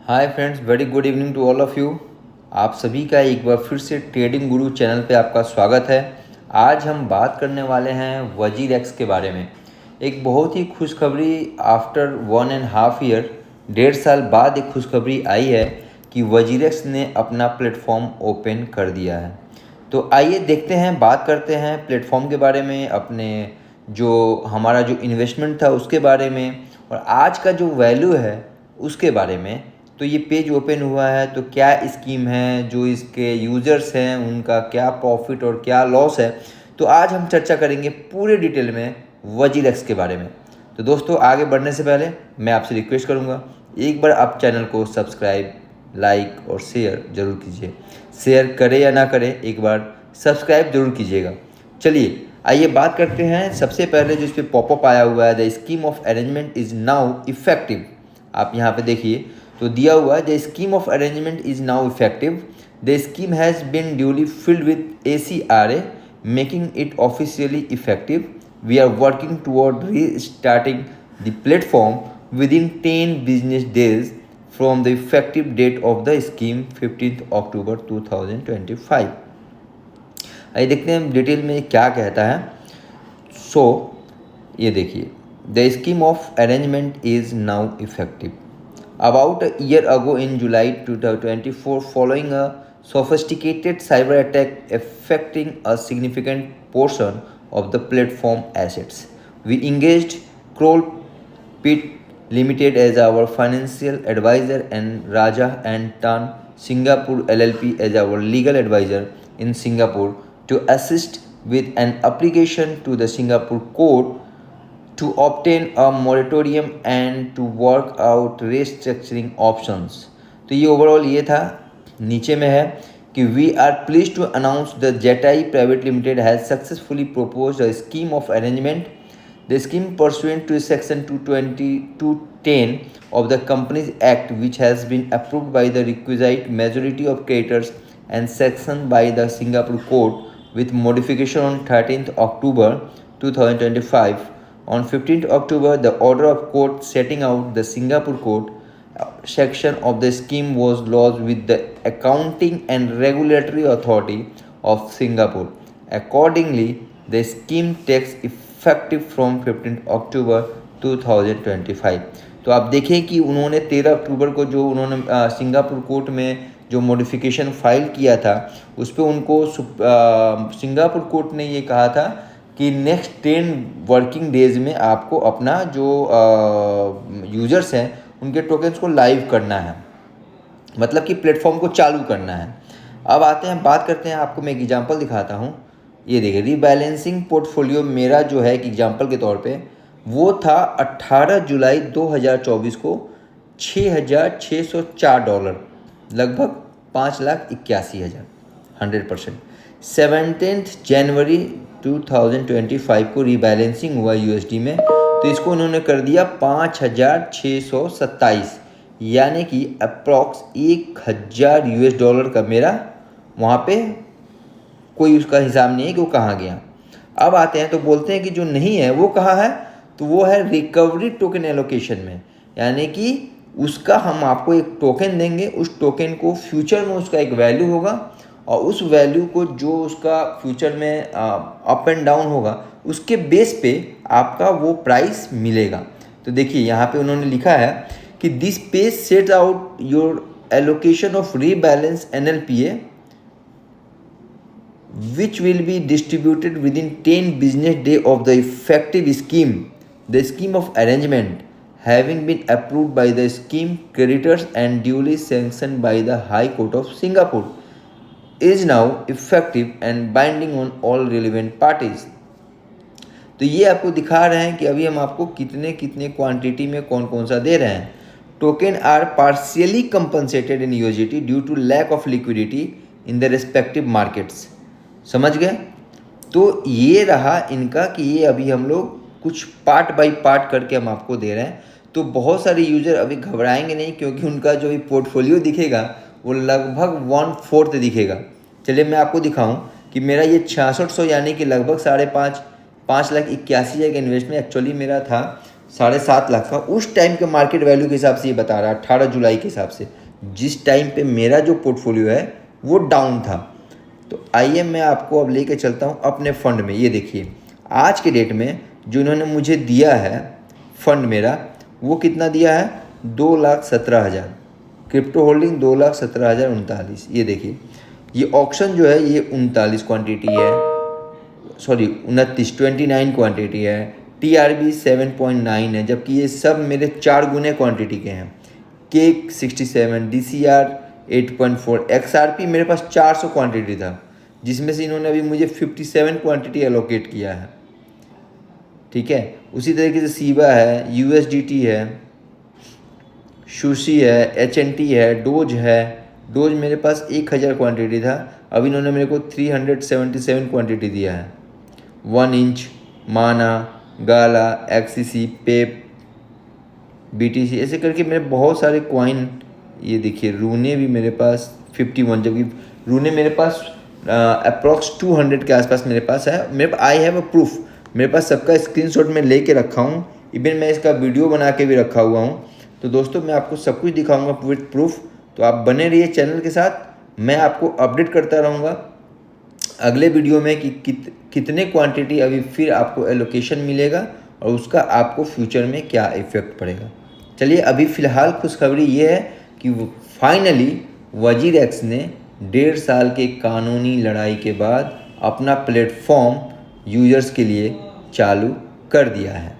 Hi friends, very good evening to all of you. आप सभी का एक बार फिर से ट्रेडिंग गुरु चैनल पे आपका स्वागत है। आज हम बात करने वाले हैं वजीर एक्स के बारे में। एक बहुत ही खुशखबरी आफ्टर 1.5 ईयर, 1.5 साल बाद एक खुशखबरी आई है कि वजीर एक्स ने अपना प्लेटफॉर्म ओपन कर दिया है। तो आइए देखते हैं, बात करते हैं प्लेटफॉर्म के बारे में, अपने हमारा जो इन्वेस्टमेंट था उसके बारे में, और आज का जो वैल्यू है उसके बारे में। तो ये पेज ओपन हुआ है, तो क्या स्कीम है, जो इसके यूज़र्स हैं उनका क्या प्रॉफिट और क्या लॉस है, तो आज हम चर्चा करेंगे पूरे डिटेल में वजीर एक्स के बारे में। तो दोस्तों, आगे बढ़ने से पहले मैं आपसे रिक्वेस्ट करूँगा, एक बार आप चैनल को सब्सक्राइब, लाइक और शेयर ज़रूर कीजिए। शेयर करें या ना करें, एक बार सब्सक्राइब ज़रूर कीजिएगा। चलिए आइए बात करते हैं। सबसे पहले जो इस पर पॉपअप आया हुआ है, the scheme of arrangement is now effective. आप यहाँ पे देखिए तो दिया हुआ है, the scheme of arrangement is now effective. The scheme has been duly filled with ACRA, making it officially effective. We are working toward restarting the platform within 10 business days from the effective date of the scheme 15th October 2025। आइए देखते हैं detail में क्या कहता है। सो ये देखिए, the scheme of arrangement is now effective. About a year ago, in July 2024, following a sophisticated cyber attack affecting a significant portion of the platform assets, we engaged Kroll Pitt Limited as our financial advisor and Raja and Tan Singapore LLP as our legal advisor in Singapore to assist with an application to the Singapore court to obtain a moratorium and to work out restructuring options। तो ये overall ये था। नीचे में है कि we are please to announce the जेटाई private limited has successfully proposed a scheme of arrangement। The scheme pursuant to section 220-210 of the Companies Act, which has been approved by the requisite majority of creditors and sanctioned by the Singapore court with modification on 13th October 2025। On 15th October, the order of court setting out the Singapore court section of the scheme was lodged with the Accounting and Regulatory Authority of Singapore। Accordingly, the scheme takes effective from 15th October 2025। तो आप देखें कि उन्होंने 13 अक्टूबर को जो उन्होंने Singapore court में जो मॉडिफिकेशन फाइल किया था, उस पर उनको सिंगापुर कोर्ट ने ये कहा था कि नेक्स्ट 10 वर्किंग डेज में आपको अपना जो यूज़र्स हैं उनके टोकन्स को लाइव करना है, मतलब कि प्लेटफॉर्म को चालू करना है। अब आते हैं, बात करते हैं, आपको मैं एक एग्जांपल दिखाता हूँ। ये देखिए, रीबैलेंसिंग पोर्टफोलियो मेरा जो है एक एग्जांपल के तौर पे वो था 18 जुलाई 2024 को $6,604, लगभग 5,81,000, 100%। 17 जनवरी 2025 को रीबैलेंसिंग हुआ USD में, तो इसको उन्होंने कर दिया 5,627, यानी कि अप्रॉक्स $1,000 का मेरा वहाँ पे कोई उसका हिसाब नहीं है कि वो कहाँ गया। अब आते हैं तो बोलते हैं कि जो नहीं है वो कहाँ है, तो वो है रिकवरी टोकन एलोकेशन में, यानी कि उसका हम आपको एक टोकन देंगे, उस टोकन को फ्यूचर में उसका एक वैल्यू होगा, और उस वैल्यू को जो उसका फ्यूचर में अप एंड डाउन होगा उसके बेस पे आपका वो प्राइस मिलेगा। तो देखिए यहाँ पे उन्होंने लिखा है कि this page set out your allocation of rebalance NLPA which will be distributed within 10 business day of the effective scheme। The scheme of arrangement having been approved by the scheme creditors and duly sanctioned by the High Court of Singapore is now effective and binding on all relevant parties। तो ये आपको दिखा रहे हैं कि अभी हम आपको कितने कितने क्वांटिटी में कौन कौन सा दे रहे हैं। Token are partially compensated in USD due to lack of liquidity in the respective markets. समझ गए? तो ये रहा इनका कि ये अभी हम लोग कुछ पार्ट बाय पार्ट करके हम आपको दे रहे हैं। तो बहुत सारे यूज़र अभी घबराएंगे नहीं, क्योंकि उनका जो पोर्टफोलियो दिखेगा वो लगभग 1/4 दिखेगा। चलिए मैं आपको दिखाऊं कि मेरा ये 6600 यानी कि लगभग 5,81,000 का इन्वेस्टमेंट एक्चुअली मेरा था 7.5 लाख का, उस टाइम के मार्केट वैल्यू के हिसाब से ये बता रहा है 18 जुलाई के हिसाब से, जिस टाइम पे मेरा जो पोर्टफोलियो है वो डाउन था। तो आइए मैं आपको अब लेके चलता हूँ अपने फंड में। ये देखिए आज के डेट में जो इन्होंने मुझे दिया है फंड मेरा, वो कितना दिया है, 2,17,000। Crypto holding 2,17,039। ये देखिए ये ऑक्शन जो है ये 39 क्वांटिटी है, सॉरी 29 क्वांटिटी है। TRB 7.9 है, जबकि ये सब मेरे 4 गुने क्वांटिटी के हैं। केक 67, DCR 8.4, XRP मेरे पास 400 क्वांटिटी था, जिसमें से इन्होंने अभी मुझे 57 क्वांटिटी एलोकेट किया है। ठीक है, उसी तरीके से सीबा है, USDT है, सुशी है, HNT है, डोज है। डोज मेरे पास 1000 क्वांटिटी था, अब इन्होंने मेरे को 377 क्वांटिटी दिया है। 1 इंच, माना, गाला, XCC, पेप, BTC, ऐसे करके मेरे बहुत सारे कॉइन। ये देखिए रूने भी मेरे पास 51, जबकि रूने मेरे पास अप्रॉक्स 200 के आसपास मेरे पास है। मेरे आई हैव अ प्रूफ, मेरे पास सबका स्क्रीनशॉट मैं लेके रखा हूँ, इवन मैं इसका वीडियो बना के भी रखा हुआ हूँ। तो दोस्तों मैं आपको सब कुछ दिखाऊंगा विद प्रूफ, तो आप बने रहिए चैनल के साथ। मैं आपको अपडेट करता रहूँगा अगले वीडियो में कि कितने क्वांटिटी अभी फिर आपको एलोकेशन मिलेगा और उसका आपको फ्यूचर में क्या इफेक्ट पड़ेगा। चलिए अभी फ़िलहाल खुशखबरी ये है कि फाइनली वजीर एक्स ने 1.5 साल के कानूनी लड़ाई के बाद अपना प्लेटफॉर्म यूजर्स के लिए चालू कर दिया है।